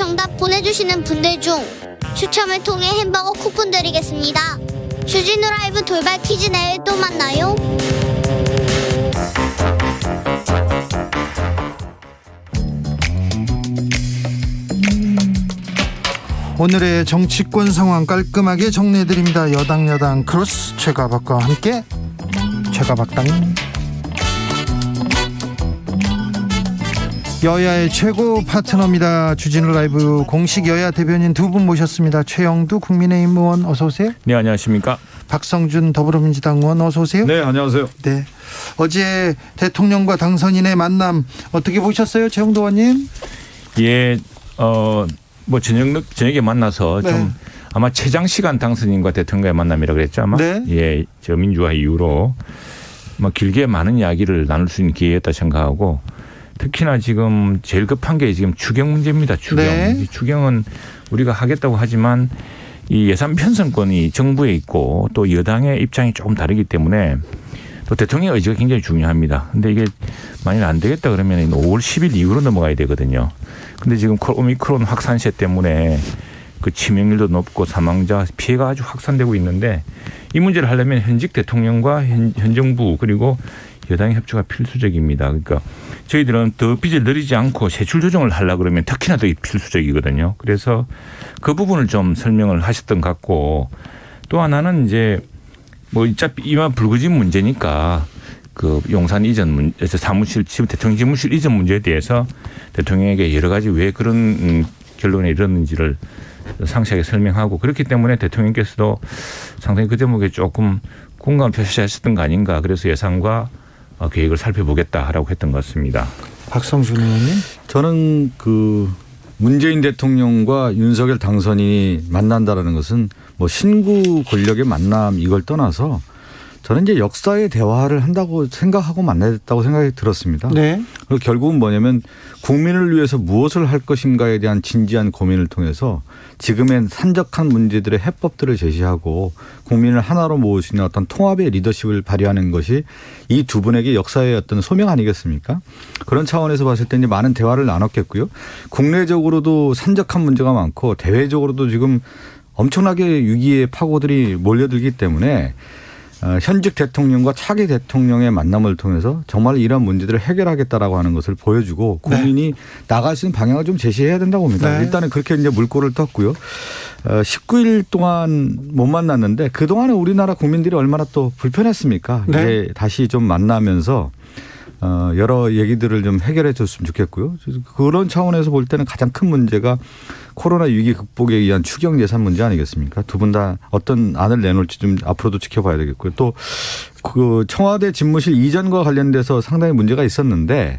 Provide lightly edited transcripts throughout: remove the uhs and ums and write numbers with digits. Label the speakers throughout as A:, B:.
A: 정답 보내주시는 분들 중 추첨을 통해 햄버거 쿠폰 드리겠습니다. 주진우 라이브 돌발 퀴즈 내일 또 만나요.
B: 오늘의 정치권 상황 깔끔하게 정리해드립니다. 여당 크로스 최가박과 함께 최가박당. 여야의 최고 파트너입니다. 주진우 라이브 공식 여야 대변인 두 분 모셨습니다. 최영두 국민의힘 의원 어서 오세요.
C: 네, 안녕하십니까.
B: 박성준 더불어민주당 의원 어서 오세요.
C: 네, 안녕하세요.
B: 네, 어제 대통령과 당선인의 만남 어떻게 보셨어요, 최영두 의원님?
C: 예, 뭐 저녁에 만나서
B: 네.
C: 좀 아마 최장시간 당선인과 대통령과의 만남이라고 그랬죠, 아마.
B: 네.
C: 예, 저 민주화 이후로 뭐 길게 많은 이야기를 나눌 수 있는 기회였다 생각하고, 특히나 지금 제일 급한 게 지금 추경 문제입니다. 추경.
B: 네.
C: 이 추경은 우리가 하겠다고 하지만 이 예산 편성권이 정부에 있고 또 여당의 입장이 조금 다르기 때문에 또 대통령의 의지가 굉장히 중요합니다. 근데 이게 만일 안 되겠다 그러면 5월 10일 이후로 넘어가야 되거든요. 근데 지금 오미크론 확산세 때문에 그 치명률도 높고 사망자 피해가 아주 확산되고 있는데, 이 문제를 하려면 현직 대통령과 현 정부 그리고 여당의 협조가 필수적입니다. 그러니까 저희들은 더 빚을 늘리지 않고 세출 조정을 하려고 그러면 특히나 더 필수적이거든요. 그래서 그 부분을 좀 설명을 하셨던 것 같고, 또 하나는 이제 뭐 어차피 이만 불거진 문제니까 그 용산 이전 사무실 대통령 집무실 이전 문제에 대해서 대통령에게 여러 가지 왜 그런 결론에 이르렀는지를 상세하게 설명하고, 그렇기 때문에 대통령께서도 상당히 그 대목에 조금 공감을 표시하셨던 거 아닌가. 그래서 예산과 계획을 살펴보겠다라고 했던 것 같습니다.
B: 박성준 의원님.
D: 저는 그 문재인 대통령과 윤석열 당선인이 만난다라는 것은 뭐 신구 권력의 만남 이걸 떠나서 저는 이제 역사의 대화를 한다고 생각하고 만났다고 생각이 들었습니다.
B: 네.
D: 그리고 결국은 뭐냐면 국민을 위해서 무엇을 할 것인가에 대한 진지한 고민을 통해서 지금의 산적한 문제들의 해법들을 제시하고 국민을 하나로 모을 수 있는 어떤 통합의 리더십을 발휘하는 것이 이 두 분에게 역사의 어떤 소명 아니겠습니까? 그런 차원에서 봤을 때 이제 많은 대화를 나눴겠고요. 국내적으로도 산적한 문제가 많고 대외적으로도 지금 엄청나게 위기의 파고들이 몰려들기 때문에 현직 대통령과 차기 대통령의 만남을 통해서 정말 이런 문제들을 해결하겠다라고 하는 것을 보여주고 국민이 나갈 수 있는 방향을 좀 제시해야 된다고 봅니다.
B: 네.
D: 일단은 그렇게 이제 물꼬를 떴고요. 19일 동안 못 만났는데 그동안에 우리나라 국민들이 얼마나 또 불편했습니까?
B: 네.
D: 이제 다시 좀 만나면서 여러 얘기들을 좀 해결해 줬으면 좋겠고요. 그런 차원에서 볼 때는 가장 큰 문제가 코로나 위기 극복에 의한 추경 예산 문제 아니겠습니까? 두 분 다 어떤 안을 내놓을지 좀 앞으로도 지켜봐야 되겠고요. 또 그 청와대 집무실 이전과 관련돼서 상당히 문제가 있었는데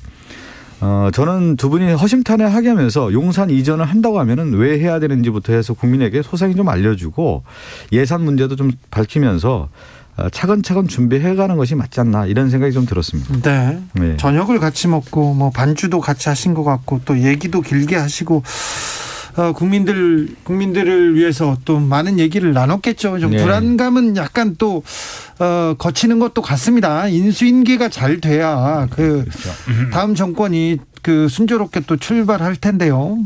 D: 저는 두 분이 허심탄회하게 하면서 용산 이전을 한다고 하면은 왜 해야 되는지부터 해서 국민에게 소상히 좀 알려주고 예산 문제도 좀 밝히면서 차근차근 준비해가는 것이 맞지 않나 이런 생각이 좀 들었습니다.
B: 네.
D: 네.
B: 저녁을 같이 먹고 뭐 반주도 같이 하신 것 같고 또 얘기도 길게 하시고 국민들을 위해서 또 많은 얘기를 나눴겠죠. 좀
D: 네.
B: 불안감은 약간 또 거치는 것도 같습니다. 인수인계가 잘 돼야 그 다음 정권이 그 순조롭게 또 출발할 텐데요.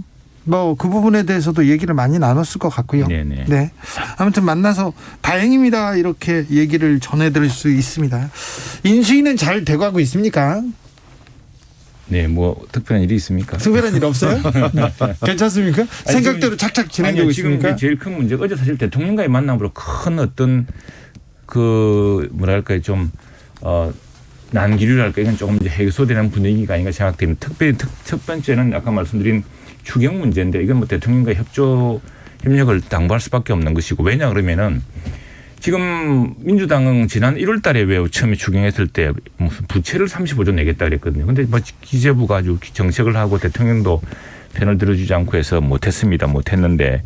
B: 뭐 그 부분에 대해서도 얘기를 많이 나눴을 것 같고요.
C: 네네.
B: 네. 아무튼 만나서 다행입니다. 이렇게 얘기를 전해드릴 수 있습니다. 인수위는 잘 돼가고 있습니까?
C: 네, 뭐 특별한 일이 있습니까?
B: 특별한 일 없어요? 괜찮습니까? 생각대로 착착 진행되고
C: 아니요, 지금
B: 있습니까?
C: 제일 큰 문제가 어제 사실 대통령과의 만남으로 큰 어떤 그 뭐랄까요 좀 난기류랄까 이건 조금 이제 해소되는 분위기가 아닌가 생각됩니다. 특별히 첫 번째는 아까 말씀드린 추경 문제인데 이건 뭐 대통령과 협력을 당부할 수밖에 없는 것이고, 왜냐 그러면은 지금 민주당은 지난 1월 달에 왜 처음에 추경했을 때 무슨 부채를 35조 내겠다 그랬거든요. 근데 뭐 기재부가 아주 정책을 하고 대통령도 편을 들어주지 않고 해서 못했습니다. 못했는데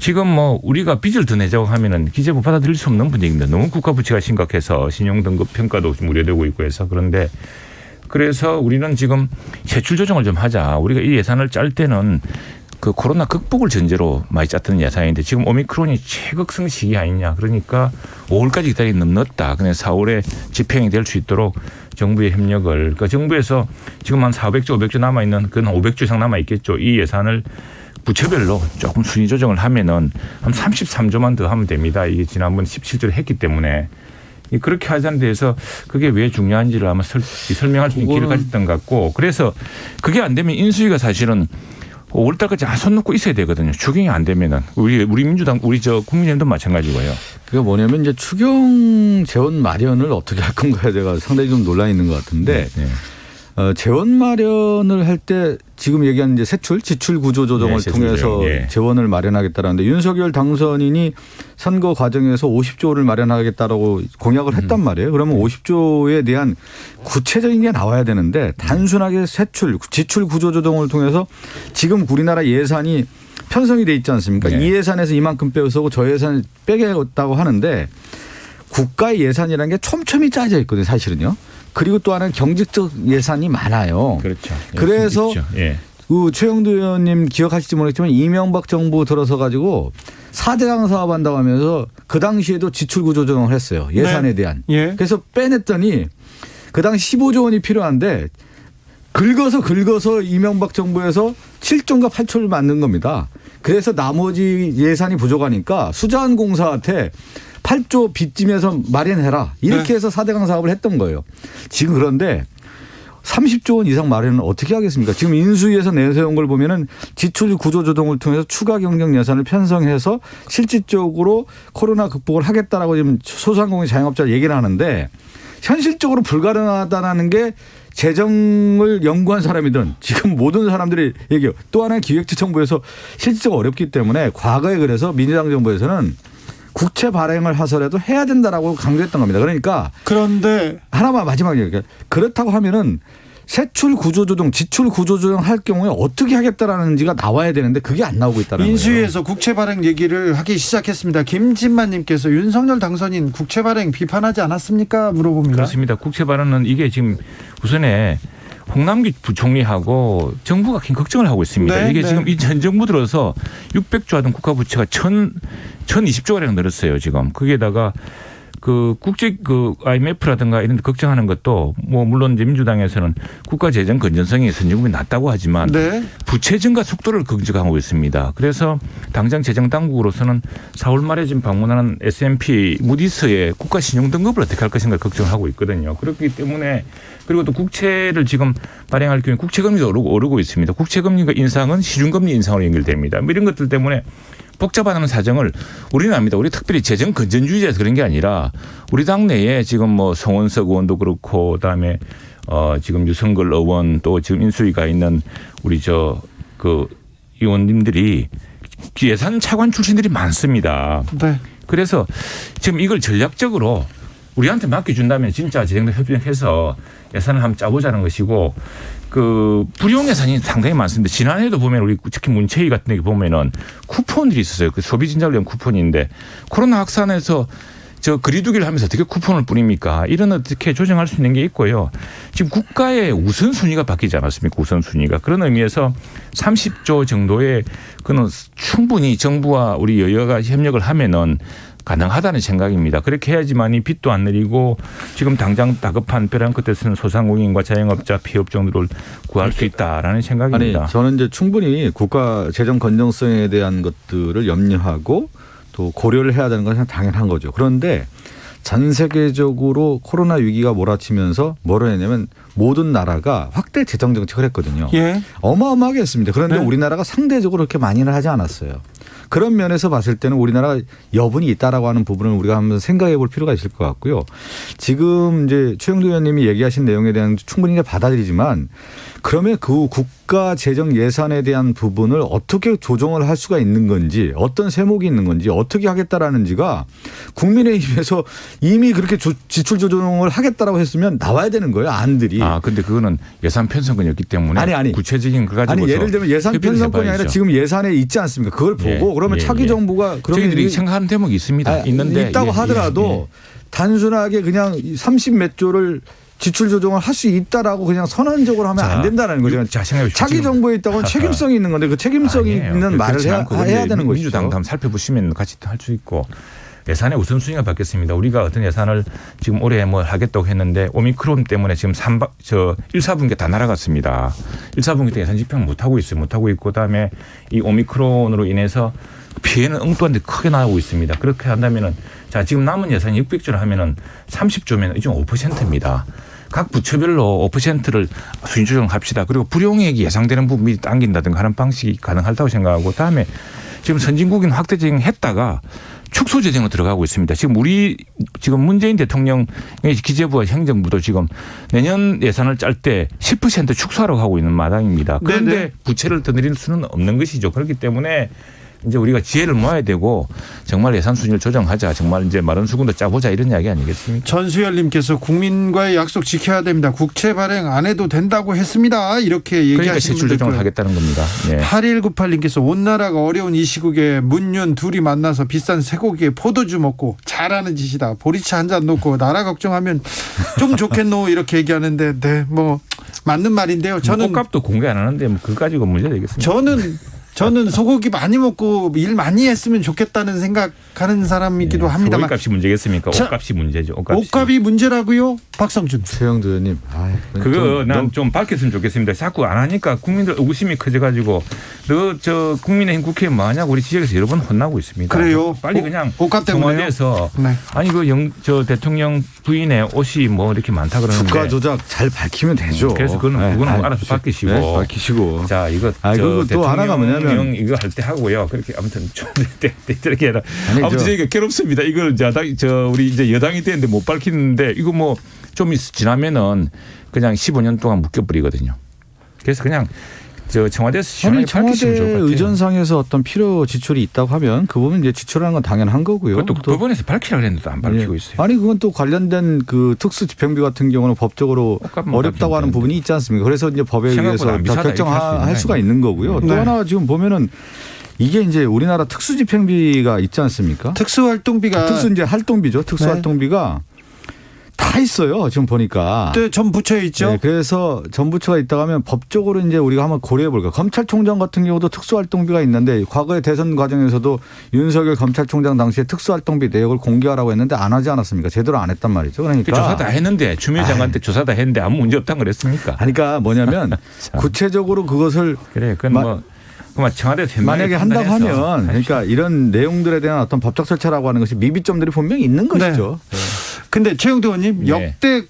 C: 지금 뭐 우리가 빚을 더 내자고 하면은 기재부 받아들일 수 없는 분위기입니다. 너무 국가 부채가 심각해서 신용등급 평가도 우려되고 있고 해서. 그런데 그래서 우리는 지금 세출 조정을 좀 하자. 우리가 이 예산을 짤 때는 그 코로나 극복을 전제로 많이 짰던 예산인데 지금 오미크론이 최극성 시기 아니냐. 그러니까 5월까지 기다리기 너무 늦다. 그냥 4월에 집행이 될 수 있도록 정부의 협력을, 그러니까 정부에서 지금 한 400조, 500조 남아있는 그건 500조 이상 남아있겠죠. 이 예산을 부처별로 조금 순위 조정을 하면은 한 33조만 더 하면 됩니다. 이게 지난번 17조를 했기 때문에 그렇게 하자는 데에서 그게 왜 중요한지를 아마 설명할 수 있는 길을 가졌던 것 같고 그래서 그게 안 되면 인수위가 사실은 5월달까지 손 놓고 있어야 되거든요. 추경이 안 되면은 우리 민주당 우리 국민의힘도 마찬가지고요.
D: 그게 뭐냐면 이제 추경 재원 마련을 어떻게 할 건가에 제가 상당히 좀 논란이 있는 것 같은데
C: 네.
D: 재원 마련을 할 때 지금 얘기하는 이제 세출, 지출 구조 조정을
C: 네,
D: 통해서
C: 예.
D: 재원을 마련하겠다라는데 윤석열 당선인이 선거 과정에서 50조를 마련하겠다라고 공약을 했단 말이에요. 그러면 50조에 대한 구체적인 게 나와야 되는데 단순하게 세출, 지출 구조 조정을 통해서 지금 우리나라 예산이 편성이 돼 있지 않습니까?
C: 네.
D: 이 예산에서 이만큼 빼서고 저 예산 빼겠다고 하는데 국가의 예산이라는 게 촘촘히 짜져 있거든요, 사실은요. 그리고 또 하나는 경직적 예산이 많아요.
C: 그렇죠.
D: 그래서
C: 예.
D: 그 최영두 의원님 기억하실지 모르겠지만 이명박 정부 들어서 가지고 4대강 사업 한다고 하면서 그 당시에도 지출 구조 조정을 했어요. 예산에
B: 네.
D: 대한.
B: 예.
D: 그래서 빼냈더니 그 당시 15조 원이 필요한데 긁어서 이명박 정부에서 7조인가 8조를 만든 겁니다. 그래서 나머지 예산이 부족하니까 수자원공사한테 8조 빚짐에서 마련해라. 이렇게 해서 4대강 사업을 했던 거예요. 지금 그런데 30조 원 이상 마련은 어떻게 하겠습니까? 지금 인수위에서 내세운 걸 보면은 지출 구조 조정을 통해서 추가 경정 예산을 편성해서 실질적으로 코로나 극복을 하겠다라고 지금 소상공인 자영업자 얘기를 하는데 현실적으로 불가능하다는 게 재정을 연구한 사람이든 지금 모든 사람들이 얘기해요. 또 하나는 기획재정부에서 실질적으로 어렵기 때문에 과거에 그래서 민주당 정부에서는 국채 발행을 하서라도 해야 된다라고 강조했던 겁니다. 그러니까
B: 그런데
D: 하나만 마지막에 얘기해요. 그렇다고 하면은 세출 구조조정, 지출 구조조정 할 경우에 어떻게 하겠다라는지가 나와야 되는데 그게 안 나오고 있다는 거예요.
B: 인수위에서 국채 발행 얘기를 하기 시작했습니다. 김진만님께서 윤석열 당선인 국채 발행 비판하지 않았습니까? 물어봅니다.
C: 그렇습니다. 국채 발언은 이게 지금 우선에 홍남기 부총리하고 정부가 큰 걱정을 하고 있습니다.
B: 네,
C: 이게
B: 네.
C: 지금 전 정부 들어서 600조 하던 국가부채가 1020조가량 늘었어요. 지금 거기에다가 그 국제 그 IMF라든가 이런 데 걱정하는 것도 뭐 물론 이제 민주당에서는 국가 재정 건전성이 선진국이 낮다고 하지만
B: 네.
C: 부채 증가 속도를 걱정하고 있습니다. 그래서 당장 재정 당국으로서는 4월 말에 지금 방문하는 S&P 무디스의 국가 신용 등급을 어떻게 할 것인가 걱정을 하고 있거든요. 그렇기 때문에 그리고 또 국채를 지금 발행할 경우에 국채금리도 오르고 있습니다. 국채금리가 인상은 시중금리 인상으로 연결됩니다. 뭐 이런 것들 때문에 복잡한 사정을 우리는 압니다. 우리 특별히 재정 건전주의자에서 그런 게 아니라 우리 당내에 지금 뭐 송원석 의원도 그렇고 그다음에 지금 유성걸 의원 또 지금 인수위가 있는 우리 그 의원님들이 예산 차관 출신들이 많습니다.
B: 네.
C: 그래서 지금 이걸 전략적으로 우리한테 맡겨준다면 진짜 재정도 협력해서 예산을 한번 짜보자는 것이고 그 불용 예산이 상당히 많습니다. 지난해에도 보면 우리 특히 문체위 같은 데 보면은 쿠폰들이 있었어요. 그 소비 진작을 위한 쿠폰인데 코로나 확산에서 거리두기를 하면서 어떻게 쿠폰을 뿌립니까? 이런 어떻게 조정할 수 있는 게 있고요. 지금 국가의 우선순위가 바뀌지 않았습니까? 우선순위가. 그런 의미에서 30조 정도의 그는 충분히 정부와 우리 여야가 협력을 하면은 가능하다는 생각입니다. 그렇게 해야지만이 빚도 안 내리고 지금 당장 다급한 벼랑 끝에 서는 소상공인과 자영업자 피업종들을 구할 수 있다라는 생각입니다.
D: 아니 저는 이제 충분히 국가 재정 건전성에 대한 것들을 염려하고 또 고려를 해야 되는 것은 당연한 거죠. 그런데 전 세계적으로 코로나 위기가 몰아치면서 뭐를 했냐면 모든 나라가 확대 재정 정책을 했거든요.
B: 예.
D: 어마어마하게 했습니다. 그런데
B: 네.
D: 우리나라가 상대적으로 그렇게 많이는 하지 않았어요. 그런 면에서 봤을 때는 우리나라가 여분이 있다라고 하는 부분을 우리가 한번 생각해 볼 필요가 있을 것 같고요. 지금 이제 최영두 의원님이 얘기하신 내용에 대한 충분히 받아들이지만 그러면 그 국가 재정 예산에 대한 부분을 어떻게 조정을 할 수가 있는 건지 어떤 세목이 있는 건지 어떻게 하겠다라는지가 국민의힘에서 이미 그렇게 지출 조정을 하겠다라고 했으면 나와야 되는 거예요. 안들이.
C: 아, 근데 그거는 예산 편성권이었기 때문에
D: 아니.
C: 구체적인 거 가지고
D: 아니 예를 들면 예산 편성권이 아니라 지금 예산에 있지 않습니까? 그걸 보고 그러면 차기 정부가 그러면
C: 저희들이 생각하는 대목이 있습니다. 있는데
D: 있다고 하더라도 단순하게 그냥 30몇 조를 지출 조정을 할 수 있다라고 그냥 선언적으로 하면 안 된다는 거죠. 차기 정부에 있다고는 책임성이 있는 건데 그 책임성이 있는 말을 해야 되는 것이죠.
C: 민주당 한번 살펴보시면 같이 할 수 있고 예산의 우선순위가 바뀌었습니다. 우리가 어떤 예산을 지금 올해 뭐 하겠다고 했는데 오미크론 때문에 지금 1사분기 다 날아갔습니다. 1사분기 때 예산 집행 못하고 있어요. 못하고 있고 그다음에 이 오미크론으로 인해서 피해는 엉뚱한데 크게 나오고 있습니다. 그렇게 한다면은 자 지금 남은 예산이 600조를 하면은 30조면 이제 5%입니다. 각 부처별로 5%를 수준 조정합시다. 그리고 불용액이 예상되는 부분이 당긴다든가 하는 방식이 가능하다고 생각하고 다음에 지금 선진국인 확대 재정했다가 축소 재정으로 들어가고 있습니다. 지금 문재인 대통령의 기재부와 행정부도 지금 내년 예산을 짤 때 10% 축소하라고 하고 있는 마당입니다. 그런데
B: 네네.
C: 부채를 더 늘릴 수는 없는 것이죠. 그렇기 때문에 이제 우리가 지혜를 모아야 되고 정말 예산 수준을 조정하자. 정말 이제 마른 수군도 짜보자 이런 이야기 아니겠습니까?
B: 전수열님께서 국민과의 약속 지켜야 됩니다. 국채 발행 안 해도 된다고 했습니다. 이렇게
C: 그러니까
B: 얘기하시는
C: 세출 조정을
B: 분들
C: 하겠다는 겁니다. 예.
B: 8198님께서 온 나라가 어려운 이 시국에 문윤 둘이 만나서 비싼 쇠고기에 포도주 먹고 잘하는 짓이다. 보리차 한 잔 놓고 나라 걱정하면 좀 좋겠노 이렇게 얘기하는데 네, 뭐 맞는 말인데요. 저는
C: 꽃값도 공개 안 하는데 뭐 그거 가지고 문제 되겠습니까?
B: 저는 소고기 많이 먹고 일 많이 했으면 좋겠다는 생각하는 사람이기도 합니다만
C: 소고기값이 문제겠습니까?
B: 자,
C: 옷값이 문제죠.
B: 옷값이 문제라고요? 박성준.
D: 최영도 의원님.
C: 그거 난 좀 밝혔으면 좋겠습니다. 자꾸 안 하니까 국민들 의구심이 커져가지고 저 국민의힘 국회의원 뭐하냐고 우리 지역에서 여러 번 혼나고 있습니다.
B: 그래요?
C: 빨리 그냥
B: 옷값 때문에요?
C: 청와대에서
B: 네.
C: 아니 저 대통령 부인의 옷이 뭐 이렇게 많다 그러는데
D: 주가 조작 잘 밝히면 되죠.
C: 그래서 그거는 알아서 밝히시고.
D: 네, 밝히시고.
C: 자 이거
D: 그리고 또 하나가 뭐냐면
C: 이거 할 때 하고요. 그렇게 아무튼 좀 이렇게 해라.
D: 아니,
C: 아무튼 저희가 괴롭습니다. 이걸 우리 이제 여당이 되는데 못 밝히는데 이거 뭐 좀 지나면은 그냥 15년 동안 묶여버리거든요. 그래서 그냥 저 청와대에서 시원하게 밝히시면 좋을 것 같아요.
D: 의전상에서 어떤 필요 지출이 있다고 하면 그 부분 이제 지출하는 건 당연한 거고요.
C: 그것도 법원에서 밝히라고 했는데도 안 밝히고 있어요.
D: 아니 그건 또 관련된 그 특수 집행비 같은 경우는 법적으로 어렵다고 하는 부분이 있지 않습니까? 그래서 이제 법에 의해서 결정할 수가 있는 거고요.
B: 네.
D: 또 하나 지금 보면은 이게 이제 우리나라 특수 집행비가 있지 않습니까?
B: 특수활동비가
D: 특수 이제 활동비죠. 특수활동비가 다 있어요. 지금 보니까.
B: 네, 전 부처에 있죠.
D: 네, 그래서 전 부처가 있다고 하면 법적으로 이제 우리가 한번 고려해 볼까요? 검찰총장 같은 경우도 특수활동비가 있는데 과거의 대선 과정에서도 윤석열 검찰총장 당시에 특수활동비 내역을 공개하라고 했는데 안 하지 않았습니까? 제대로 안 했단 말이죠. 그러니까
C: 조사 다 했는데 추미애 장관 때 조사 다 했는데 아무 문제 없다는 그랬습니까?
D: 그러니까 뭐냐면 구체적으로 그것을
C: 그래, 그건 뭐 청와대
D: 만약에 한다고 하면 그러니까 이런 내용들에 대한 어떤 법적 절차라고 하는 것이 미비점들이 분명히 있는 것이죠.
B: 네. 근데 최영도 의원님 역대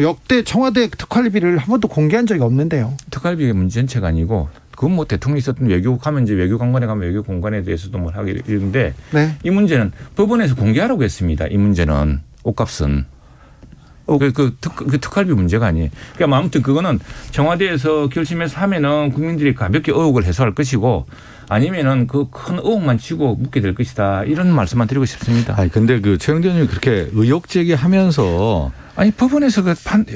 B: 역대 청와대 특활비를 한 번도 공개한 적이 없는데요.
C: 특활비의 문제 전체가 아니고 그건 뭐 대통령이 있었던 외교국 하면 이제 외교관관에 가면 외교공간에 대해서도 뭘 하기 이러는데 이 문제는 법원에서 공개하라고 했습니다. 이 문제는 옷값은. 그 특활비 문제가 아니에요. 그러니까 아무튼 그거는 청와대에서 결심해서 하면은 국민들이 가볍게 의혹을 해소할 것이고 아니면은 그 큰 의혹만 치고 묻게 될 것이다. 이런 말씀만 드리고 싶습니다.
D: 아니 근데 그 최영대 의원님이 그렇게 의혹 제기하면서
C: 아니 법원에서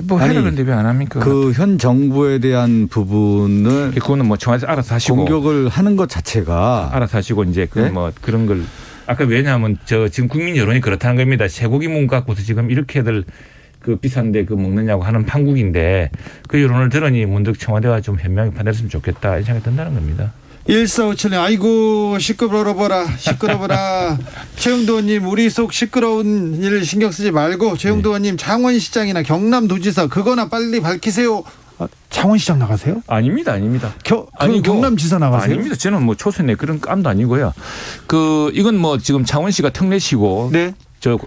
C: 뭐 해라 그런데 왜 안 합니까?
D: 그 현 정부에 대한 부분을
C: 그거는 뭐 청와대 알아서 하시고
D: 공격을 하는 것 자체가
C: 알아서 하시고 이제 그
D: 네?
C: 뭐 그런 걸 아까 왜냐하면 지금 국민 여론이 그렇다는 겁니다. 쇠고기 문 갖고서 지금 이렇게들 그 비싼데 그 먹느냐고 하는 판국인데 그 여론을 들으니 문득 청와대가 좀 현명하게 판단했으면 좋겠다 이 생각이 든다는 겁니다.
B: 1457님 아이고 시끄러워라. 최영도 의원님 우리 속 시끄러운 일 신경 쓰지 말고 최영도 의원님 창원시장이나 경남도지사 그거나 빨리 밝히세요. 창원시장 나가세요?
C: 아닙니다.
B: 경남지사 나가세요?
C: 아닙니다. 저는 뭐 초선에 그런 깜도 아니고요. 이건 뭐 지금 창원시가 특례시고
B: 네.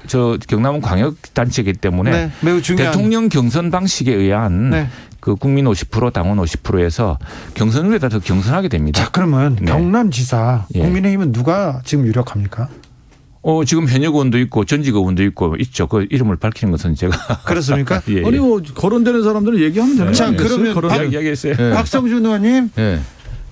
C: 저 경남은 광역단체이기 때문에
B: 네, 매우 중요한
C: 대통령 경선 방식에 의한 그 국민 50% 당원 50%에서 경선을에다 더 경선하게 됩니다.
B: 자 그러면 경남지사 국민의힘은 누가 지금 유력합니까?
C: 지금 현역 의원도 있고 전직 의원도 있죠. 그 이름을 밝히는 것은 제가
B: 그렇습니까?
C: 예.
D: 아니 뭐 거론되는 사람들은 얘기하면 되는
B: 자,
D: 거예요.
B: 그러면
C: 이야기했어요.
B: 박성준 의원님
D: 네.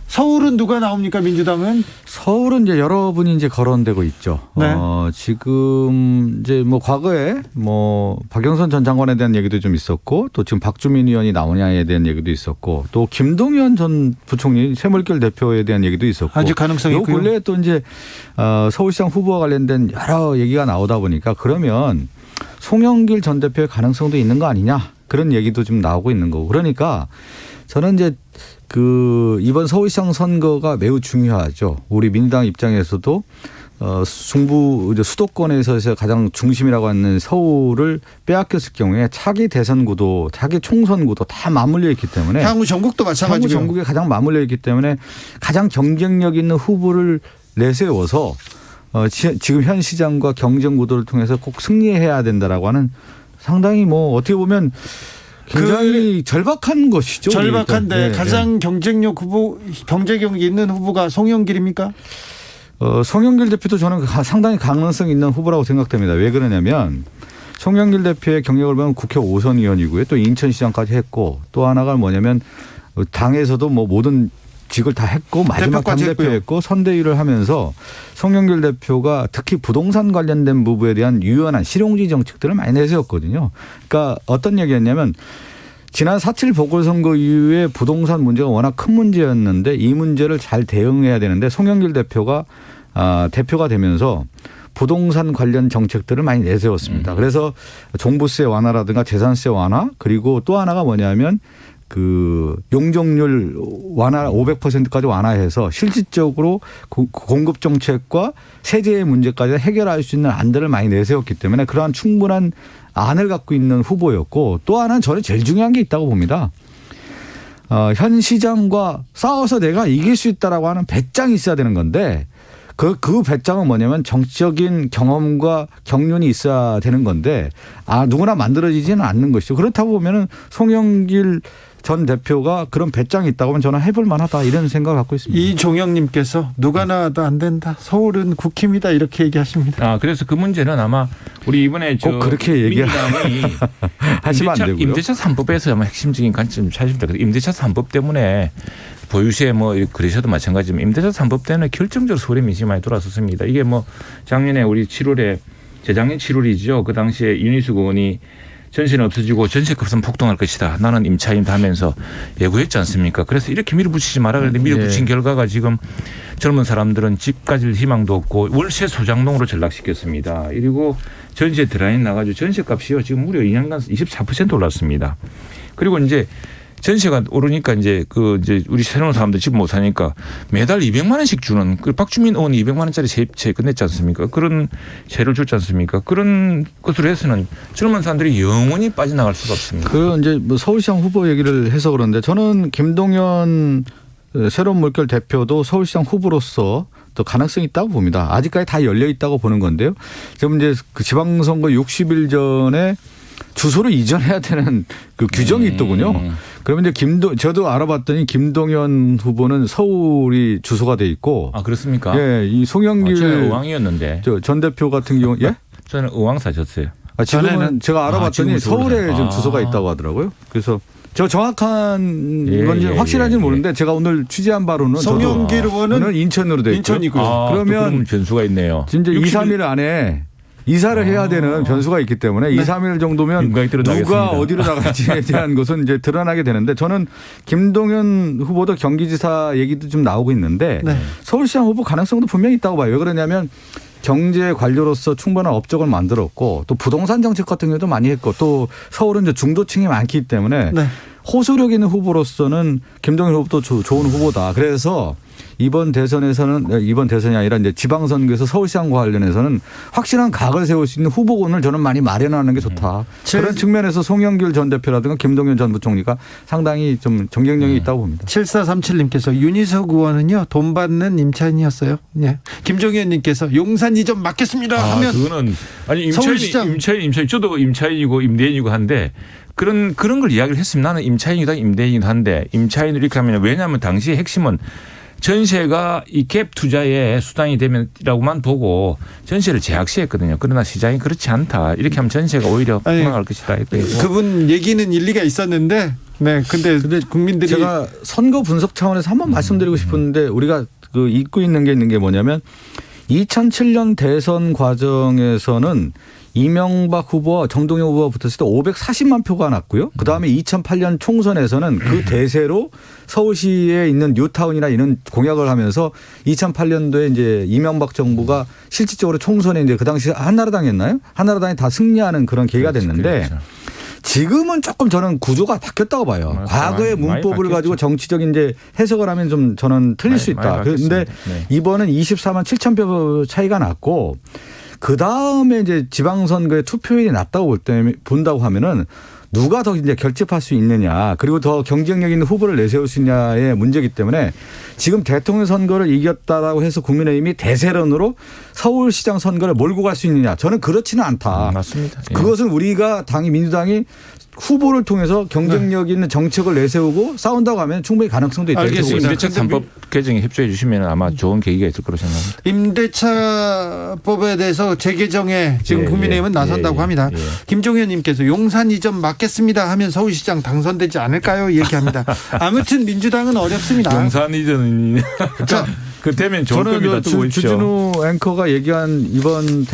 B: 서울은 누가 나옵니까 민주당은?
D: 서울은 이제 여러분이 이제 거론되고 있죠.
B: 네.
D: 지금 이제 뭐 과거에 뭐 박영선 전 장관에 대한 얘기도 좀 있었고 또 지금 박주민 의원이 나오냐에 대한 얘기도 있었고 또 김동연 전 부총리 새물결 대표에 대한 얘기도 있었고
B: 아직 가능성이 있고요.
D: 근래에 또 이제 서울시장 후보와 관련된 여러 얘기가 나오다 보니까 그러면 송영길 전 대표의 가능성도 있는 거 아니냐 그런 얘기도 좀 나오고 있는 거고 그러니까 저는 이제 이번 서울시장 선거가 매우 중요하죠. 우리 민주당 입장에서도 중부 수도권에서 가장 중심이라고 하는 서울을 빼앗겼을 경우에 차기 대선 구도, 차기 총선 구도 다 맞물려 있기 때문에
B: 향후 전국도 마찬가지고요.
D: 향후 전국에 가장 맞물려 있기 때문에 가장 경쟁력 있는 후보를 내세워서 지금 현 시장과 경쟁 구도를 통해서 꼭 승리해야 된다라고 하는 상당히 뭐 어떻게 보면 굉장히 절박한 것이죠.
B: 절박한데
D: 네,
B: 가장 경쟁력 후보, 경제력 있는 후보가 송영길입니까?
D: 송영길 대표도 저는 상당히 가능성 있는 후보라고 생각됩니다. 왜 그러냐면 송영길 대표의 경력을 보면 국회 5선 의원이고요. 또 인천시장까지 했고 또 하나가 뭐냐면 당에서도 뭐 모든 직을 다 했고 마지막 당대표했고 선대위를 하면서 송영길 대표가 특히 부동산 관련된 부분에 대한 유연한 실용주의 정책들을 많이 내세웠거든요. 그러니까 어떤 얘기였냐면 지난 4.7 보궐선거 이후에 부동산 문제가 워낙 큰 문제였는데 이 문제를 잘 대응해야 되는데 송영길 대표가 대표가 되면서 부동산 관련 정책들을 많이 내세웠습니다. 그래서 종부세 완화라든가 재산세 완화 그리고 또 하나가 뭐냐면 그 용적률 완화 500%까지 완화해서 실질적으로 공급 정책과 세제의 문제까지 해결할 수 있는 안들을 많이 내세웠기 때문에 그러한 충분한 안을 갖고 있는 후보였고 또 하나는 저는 제일 중요한 게 있다고 봅니다. 현 시장과 싸워서 내가 이길 수 있다라고 하는 배짱이 있어야 되는 건데 그 배짱은 뭐냐면 정치적인 경험과 경륜이 있어야 되는 건데 누구나 만들어지지는 않는 것이죠. 그렇다고 보면은 송영길 전 대표가 그런 배짱이 있다고 하면 저는 해볼 만하다 이런 생각을 갖고 있습니다.
B: 이종영님께서 누가 나와도 안 된다. 서울은 국힘이다 이렇게 얘기하십니다.
C: 그래서 그 문제는 아마 우리 이번에
D: 꼭 그렇게
C: 민주당이
D: 하시면 안 되고요.
C: 임대차 3법에서 아마 핵심적인 관점을 찾으십니다. 임대차 3법 때문에 보유세 뭐 그러셔도 마찬가지지만 임대차 3법 때는 결정적으로 서울의 민심이 많이 돌아섰습니다. 이게 뭐 작년에 우리 7월에 재작년 7월이죠. 그 당시에 윤희숙 의원이 전세는 없어지고 전세값은 폭등할 것이다. 나는 임차인다 하면서 예고했지 않습니까? 그래서 이렇게 밀어붙이지 마라 그랬는데 밀어붙인 결과가 지금 젊은 사람들은 집 가질 희망도 없고 월세 소장농으로 전락시켰습니다. 그리고 전세 드라인 나가지고 전세값이요 지금 무려 2년간 24% 올랐습니다. 그리고 이제 전세가 오르니까 이제 우리 새로운 사람들 집 못 사니까 매달 200만 원씩 주는 박주민 의원이 200만 원짜리 세입체 끝냈지 않습니까? 그런 세를 줬지 않습니까? 그런 것으로 해서는 젊은 사람들이 영원히 빠져나갈 수가 없습니다.
D: 그 이제 뭐 서울시장 후보 얘기를 해서 그런데 저는 김동연 새로운 물결 대표도 서울시장 후보로서 또 가능성이 있다고 봅니다. 아직까지 다 열려 있다고 보는 건데요. 지금 이제 그 지방선거 60일 전에 주소를 이전해야 되는 그 규정이 있더군요. 그러면 이제 저도 알아봤더니 김동연 후보는 서울이 주소가 돼 있고.
C: 그렇습니까?
D: 예, 이 송영길
C: 저는 의왕이었는데.
D: 전 대표 같은 경우 예?
C: 저는 의왕 사셨어요.
D: 지금은 제가 알아봤더니 서울에 좀 주소가 있다고 하더라고요. 그래서 저 정확한 건지 확실한지는 모르는데 제가 오늘 취재한 바로는
B: 송영길 의원은
D: 인천으로 돼 있고.
B: 인천이고요.
C: 그러면 변수가 있네요.
D: 진짜 2, 3일 안에 이사를 해야 되는 변수가 있기 때문에 2, 3일 정도면 누가 어디로 나갈지에 대한 것은 이제 드러나게 되는데 저는 김동연 후보도 경기지사 얘기도 좀 나오고 있는데 서울시장 후보 가능성도 분명히 있다고 봐요. 왜 그러냐면 경제 관료로서 충분한 업적을 만들었고 또 부동산 정책 같은 경우도 많이 했고 또 서울은 이제 중도층이 많기 때문에 호소력 있는 후보로서는 김동연 후보도 좋은 후보다. 그래서 이번 대선이 아니라 이제 지방선거에서 서울시장과 관련해서는 확실한 각을 세울 수 있는 후보군을 저는 많이 마련하는 게 좋다. 그런 측면에서 송영길 전 대표라든가 김동연 전 부총리가 상당히 좀 경쟁력이 있다고 봅니다.
B: 7437님께서 윤희석 의원은요 돈 받는 임차인이었어요. 네. 김종현님께서 용산 이전 막겠습니다 하면
C: 그거는 아니 임차인 저도 임차인이고 임대인이고 한데 그런 걸 이야기를 했습니다. 나는 임차인이다 임대인이다 한데 임차인을 이렇게 하면 왜냐하면 당시의 핵심은 전세가 이 갭 투자의 수단이 되면이라고만 보고 전세를 제약시했거든요. 그러나 시장이 그렇지 않다. 이렇게 하면 전세가 오히려 폭락할 것이다.
B: 그분 얘기는 일리가 있었는데, 근데 국민들이
D: 제가 선거 분석 차원에서 한번 말씀드리고 싶은데 우리가 그 잊고 있는 게 뭐냐면 2007년 대선 과정에서는 이명박 후보와 정동영 후보가 붙었을 때 540만 표가 났고요. 그다음에 2008년 총선에서는 그 대세로 서울시에 있는 뉴타운이나 이런 공약을 하면서 2008년도에 이제 이명박 정부가 실질적으로 총선에 이제 그 당시 한나라당이었나요? 한나라당이 다 승리하는 그런 계기가 됐는데 지금은 조금 저는 구조가 바뀌었다고 봐요. 과거의
C: 많이
D: 문법을
C: 바뀌었죠.
D: 가지고 정치적인 이제 해석을 하면 좀 저는 틀릴 수 있다.
C: 많이
D: 그런데
C: 바뀌었습니다. 네.
D: 이번은 24만 7천 표 차이가 났고 그 다음에 이제 지방선거의 투표율이 낮다고 본다고 하면은 누가 더 이제 결집할 수 있느냐 그리고 더 경쟁력 있는 후보를 내세울 수 있냐의 문제이기 때문에 지금 대통령 선거를 이겼다라고 해서 국민의힘이 대세론으로 서울시장 선거를 몰고 갈 수 있느냐 저는 그렇지는 않다.
C: 맞습니다. 예.
D: 그것은 우리가 민주당이 후보를 통해서 경쟁력 있는 정책을 내세우고 싸운다고 하면 충분히 가능성도 있다.
B: 알겠습니다.
C: 임대차 3법 개정에 협조해 주시면 아마 좋은 계기가 있을 거로 생각합니다.
B: 임대차법에 대해서 재개정에 지금
C: 예,
B: 국민의힘은
C: 예,
B: 나선다고
C: 예,
B: 합니다.
C: 예.
B: 김종현님께서 용산 이전 막겠습니다 하면 서울시장 당선되지 않을까요? 얘기합니다. 아무튼 민주당은 어렵습니다.
C: 용산 이전은
B: 자,
C: 그 되면 좋을
D: 저는
C: 겁니다. 두고 있죠.
D: 주진우 앵커가 얘기한 이번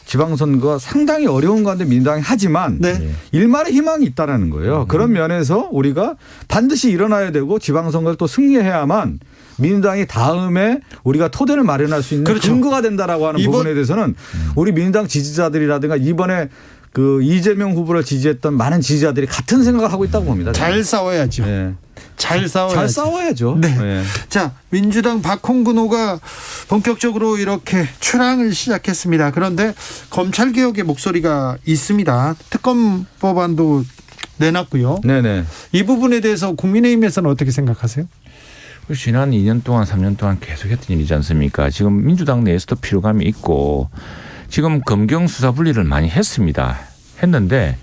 D: 지방선거가 상당히 어려운 가운데 민주당이 하지만
B: 네.
D: 일말의 희망이 있다라는 거예요. 그런 면에서 우리가 반드시 일어나야 되고 지방선거를 또 승리해야만 민주당이 다음에 우리가 토대를 마련할 수 있는
B: 그렇죠.
D: 근거가 된다라고 하는 부분에 대해서는 우리 민주당 지지자들이라든가 이번에 그 이재명 후보를 지지했던 많은 지지자들이 같은 생각을 하고 있다고 봅니다.
B: 잘 싸워야죠.
D: 네.
B: 잘 싸워야죠.
D: 잘 싸워야죠.
B: 네.
D: 네.
B: 자, 민주당 박홍근 의원가 본격적으로 이렇게 출항을 시작했습니다. 그런데 검찰개혁의 목소리가 있습니다. 특검 법안도 내놨고요.
D: 네네.
B: 이 부분에 대해서 국민의힘에서는 어떻게 생각하세요?
C: 지난 2년 동안 3년 동안 계속했던 일이지 않습니까? 지금 민주당 내에서도 피로감이 있고 지금 검경 수사 분리를 많이 했는데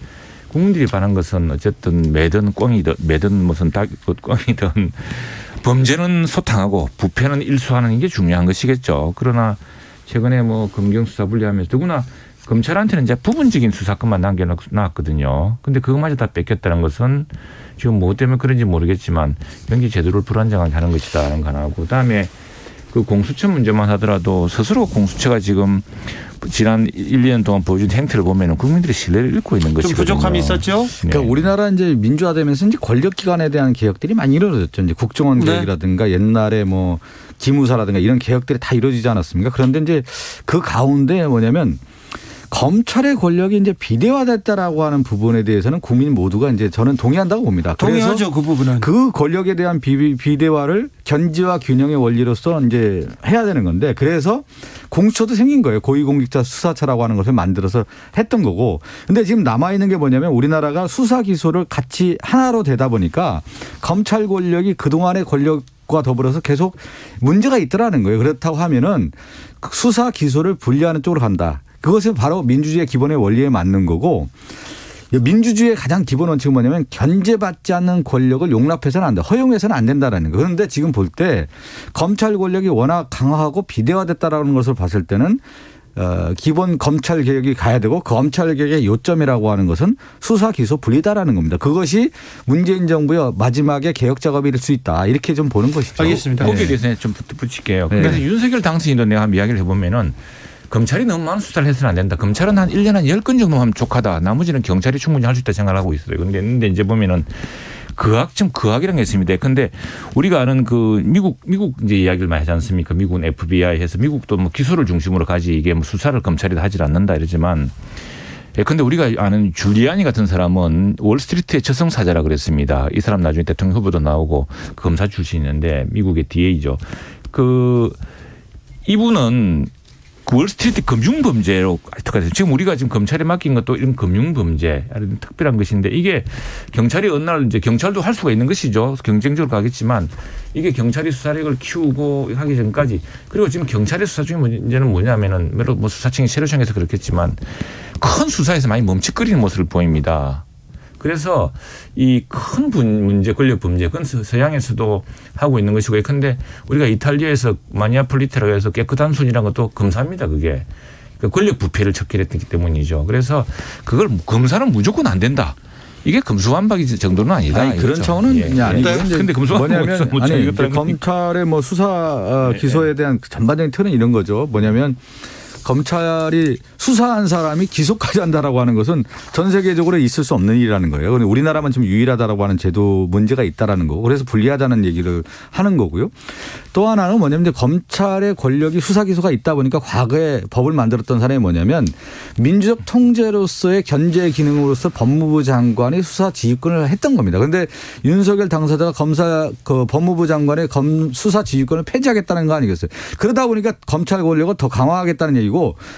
C: 국민들이 바란 것은 어쨌든 매든 꽁이든 매든 무슨 꽁이든 범죄는 소탕하고 부패는 일수하는 게 중요한 것이겠죠. 그러나 최근에 뭐 검경 수사 분리하면서 더구나 검찰한테는 이제 부분적인 수사권만 남겨놨거든요. 근데 그것마저 다 뺏겼다는 것은 지금 뭐 때문에 그런지 모르겠지만 연기 제도를 불안정하게 하는 것이다라는 거 하나고 그다음에 그 공수처 문제만 하더라도 스스로 공수처가 지금 지난 1, 2년 동안 보여준 행태를 보면 국민들이 신뢰를 잃고 있는 것이거든요.
B: 좀 부족함이 있었죠?
C: 네.
D: 그러니까 우리나라 이제 민주화되면서 이제 권력기관에 대한 개혁들이 많이 이루어졌죠. 이제 국정원
B: 네.
D: 개혁이라든가 옛날에 뭐 기무사라든가 이런 개혁들이 다 이루어지지 않았습니까? 그런데 이제 그 가운데 뭐냐면 검찰의 권력이 이제 비대화됐다라고 하는 부분에 대해서는 국민 모두가 이제 저는 동의한다고 봅니다.
B: 동의하죠,
D: 그래서
B: 그 부분은.
D: 그 권력에 대한 비대화를 견제와 균형의 원리로서 이제 해야 되는 건데 그래서 공수처도 생긴 거예요. 고위공직자 수사처라고 하는 것을 만들어서 했던 거고. 근데 지금 남아있는 게 뭐냐면 우리나라가 수사 기소를 같이 하나로 되다 보니까 검찰 권력이 그동안의 권력과 더불어서 계속 문제가 있더라는 거예요. 그렇다고 하면은 수사 기소를 분리하는 쪽으로 간다. 그것은 바로 민주주의의 기본의 원리에 맞는 거고 민주주의의 가장 기본 원칙은 뭐냐면 견제받지 않는 권력을 용납해서는 안 된다. 허용해서는 안 된다라는 거. 그런데 지금 볼 때 검찰 권력이 워낙 강화하고 비대화됐다라는 것을 봤을 때는 기본 검찰 개혁이 가야 되고 검찰 개혁의 요점이라고 하는 것은 수사 기소 분리다라는 겁니다. 그것이 문재인 정부의 마지막에 개혁 작업이 될 수 있다. 이렇게 좀 보는 것이죠.
B: 알겠습니다.
C: 거기에 대해서 좀 붙일게요.
D: 네.
C: 그래서 윤석열 당선인도 내가 한번 이야기를 해보면은 검찰이 너무 많은 수사를 해서는 안 된다. 검찰은 한 1년에 한 10건 정도 하면 족하다. 나머지는 경찰이 충분히 할 수 있다 생각을 하고 있어요. 그런데 이제 보면은 그학이라는 게 있습니다. 근데 우리가 아는 그 미국 이제 이야기를 많이 하지 않습니까? 미국은 FBI 해서 미국도 뭐 기소를 중심으로 가지 이게 뭐 수사를 검찰이 하질 않는다 이러지만 근데 우리가 아는 줄리아니 같은 사람은 월스트리트의 저승사자라 그랬습니다. 이 사람 나중에 대통령 후보도 나오고 검사 출신인데 미국의 DA죠. 이분은 그 월스트리트 금융범죄로 특화돼서 지금 우리가 지금 검찰에 맡긴 것도 이런 금융범죄 특별한 것인데 이게 경찰이 어느 날 이제 경찰도 할 수가 있는 것이죠. 경쟁적으로 가겠지만 이게 경찰이 수사력을 키우고 하기 전까지 그리고 지금 경찰의 수사 중에 문제는 뭐냐면은 뭐 수사청이 새로 정해서 그렇겠지만 큰 수사에서 많이 멈칫거리는 모습을 보입니다. 그래서 이 큰 문제, 권력 범죄, 그건 서양에서도 하고 있는 것이고, 근데 우리가 이탈리아에서 마니아폴리테라고 해서 깨끗한 손이라는 것도 검사입니다, 그게. 그러니까 권력 부패를 척결했기 때문이죠. 그래서 그걸 검사는 무조건 안 된다. 이게 금수완박이 정도는 아니다.
D: 아니, 그런 차원은 아니고.
C: 근데 금수완박
D: 뭐냐면 검찰의 뭐 수사 기소에 대한 전반적인 틀은 이런 거죠. 뭐냐면 검찰이 수사한 사람이 기소까지 한다라고 하는 것은 전 세계적으로 있을 수 없는 일이라는 거예요. 그런데 우리나라만 좀 유일하다라고 하는 제도 문제가 있다라는 거고 그래서 불리하다는 얘기를 하는 거고요. 또 하나는 뭐냐면 이제 검찰의 권력이 수사 기소가 있다 보니까 과거에 법을 만들었던 사람이 뭐냐면 민주적 통제로서의 견제 기능으로서 법무부 장관이 수사 지휘권을 했던 겁니다. 그런데 윤석열 당사자가 법무부 장관의 수사 지휘권을 폐지하겠다는 거 아니겠어요? 그러다 보니까 검찰 권력을 더 강화하겠다는 얘기고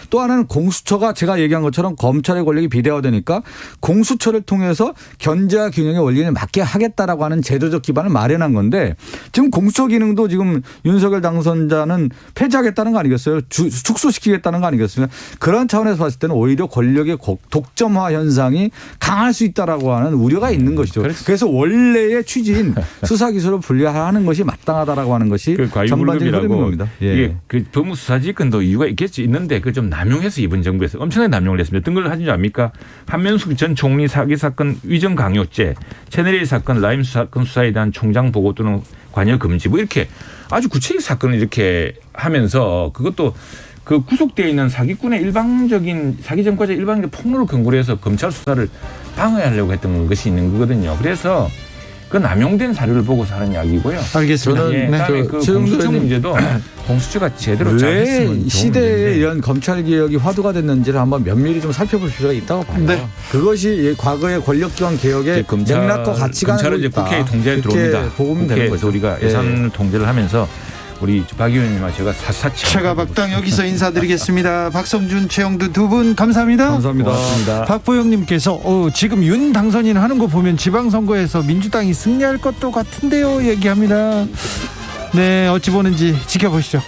D: 또 하나는 공수처가 제가 얘기한 것처럼 검찰의 권력이 비대화되니까 공수처를 통해서 견제와 균형의 원리를 맞게 하겠다라고 하는 제도적 기반을 마련한 건데 지금 공수처 기능도 지금 윤석열 당선자는 폐지하겠다는 거 아니겠어요? 축소시키겠다는 거 아니겠습니까? 그런 차원에서 봤을 때는 오히려 권력의 독점화 현상이 강할 수 있다라고 하는 우려가 있는 것이죠. 그래서 원래의 취지인 수사 기소를 분리하는 것이 마땅하다라고 하는 것이 전반적인 흐름인 겁니다. 예.
C: 이게 그 법무수사지휘권도 이유가 있는데 그걸 좀 남용해서 이번 정부에서 엄청나게 남용을 했습니다. 어떤 걸 하신 줄 압니까? 한명숙 전 총리 사기 사건 위정 강요죄, 채널A 사건 라임 사건 수사에 대한 총장 보고 또는 관여 금지 뭐 이렇게 아주 구체적 사건을 이렇게 하면서 그것도 그 구속되어 있는 사기꾼의 일방적인 사기 전과자 일방적인 폭로를 근거로 해서 검찰 수사를 방해하려고 했던 것이 있는 거거든요. 그래서 그 남용된 사료를 보고서 하는 이야기고요.
B: 알겠습니다.
C: 예, 그다음에 그 공수처 문제도 공수처가 제대로 잘 했으면
D: 왜 시대에 이런 검찰 개혁이 화두가 됐는지를 한번 면밀히 좀 살펴볼 필요가 있다고 봐요.
B: 네.
D: 그것이 과거의 권력기관 개혁의 맥락과 같이 가는
C: 검찰은 이제 국회에 통제에 들어옵니다. 국회에서 우리가 예산 통제를 하면서 우리 박 의원님과 제가 샅샅이
B: 최가박당 여기서 인사드리겠습니다. 박성준, 최영두 두 분 감사합니다.
D: 감사합니다.
C: 고맙습니다.
B: 박보영님께서 지금 윤 당선인 하는 거 보면 지방선거에서 민주당이 승리할 것도 같은데요 얘기합니다. 네, 어찌 보는지 지켜보시죠.